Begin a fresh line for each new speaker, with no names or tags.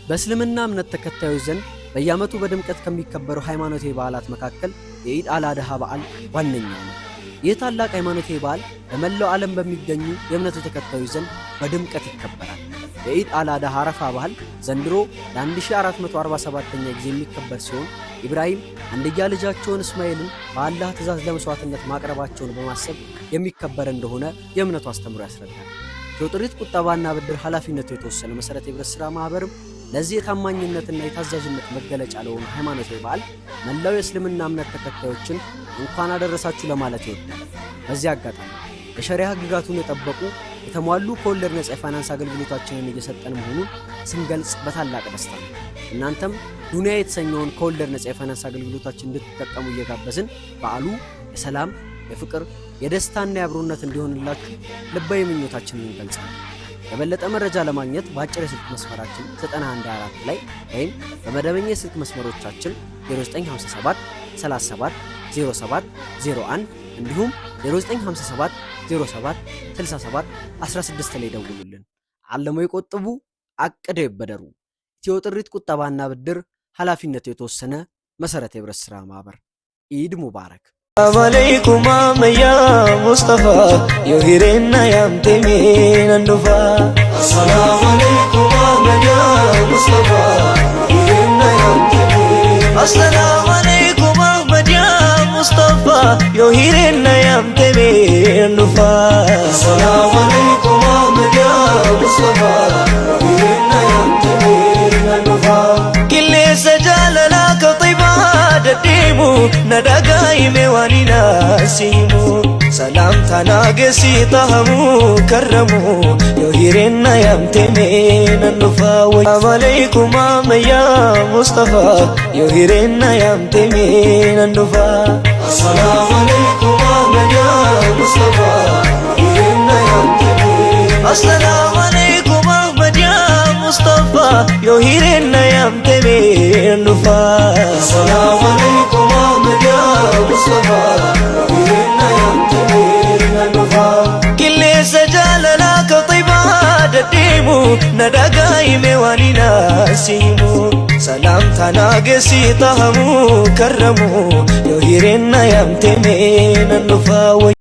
በእስልምና እምነት ተከታዮች ዘንድ በየዓመቱ በድምቀት ከሚከበሩ ሃይማኖታዊ በዓላት መካከል የኢድ አል-አድሃ በዓል ዋነኛው ነው። ይህ ታላቅ ሃይማኖታዊ በዓል በመላው ዓለም በሚገኙ የእምነቱ ተከታዮች ዘንድ በድምቀት ይከበራል። የኢድ አል-አድሃ አረፋ በዓል ዘንድሮ ለ1447ኛ ጊዜ የሚከበር ሲሆን ኢብራሂም አንድያ ልጃቸውን እስማኤልን በአላህ ትእዛዝ ለመስዋዕትነት ማቅረባቸውን በማሰብ የሚከበር እንደሆነ የእምነቱ አስተምሮ ያስረዳል። የጥሪት ቁጠባና ብድር ኃላፊነቱ የተወሰነ መሰረት የህብረት ሥራ ማህበርም ለዚህ የታማኝነትና የታዛዥነት መገለጫ ለሆነ ሃይማኖታዊ በዓል መላው የእስልምና እምነት ተከታዮችን እንኳን አደረሳችሁ ለማለት ይወዳል። በዚህ አጋጣሚ የሸሪዓ ህግጋቱን የጠበቁ የተሟሉ ከወለድ ነጻ የፋይናንስ አገልግሎታችንን እየሰጠን መሆኑን ስንገልጽ በታላቅ ደስታ ነው። እናንተም ዱንያ የተሰኘውን ከወለድ ነጻ የፋይናንስ አገልግሎታችን እንድትጠቀሙ እየጋበዝን በዓሉ የሰላም፣ የፍቅር፣ የደስታና የአብሮነት እንዲሆንላችሁ ልባዊ ምኞታችንን እንገልጻለን። የበለጠ መረጃ ለማግኘት በአጭር የስልክ መስመራችን 9124 ላይ ወይም በመደበኛ የስልክ መስመሮቻችን 0957 37 07 01 እንዲሁም 0957 07 67 16 ላይ ደውሉልን። አለሞ ይቆጥቡ፣ አቅደው ይበደሩ። ኢትዮ ጥሪት ቁጠባና ብድር ኃላፊነቱ የተወሰነ መሰረት የህብረት ሥራ ማህበር። ኢድ ሙባረክ።
عليكم يا مصطفى يهيرنا يا متمين النفا. السلام عليكم يا مصطفى يهيرنا يا متمين. السلام عليكم يا مصطفى يهيرنا يا متمين النفا. السلام عليكم يا مصطفى يهيرنا يا متمين النفا. كل سجال لك طيبة دديمو ندقاي ميوانينا سيمو سلام تناقسي طهمو كرمو يهيرنا يا متمين النفا. السلام عليكم يا مصطفى يهيرنا يا متمين النفا. السلام عليكم يا مصطفى يهيرنا يا متمين. السلام عليكم يا مصطفى يهيرنا يا متمين النفا. السلام عليكم يا مصطفى يهيرنا يا متمين النفا. كل سجال لك طيبة دديمو ندقاي ميوانينا سيمو سلام تناقسي طهمو كرمو يهيرنا يا متمين النفا.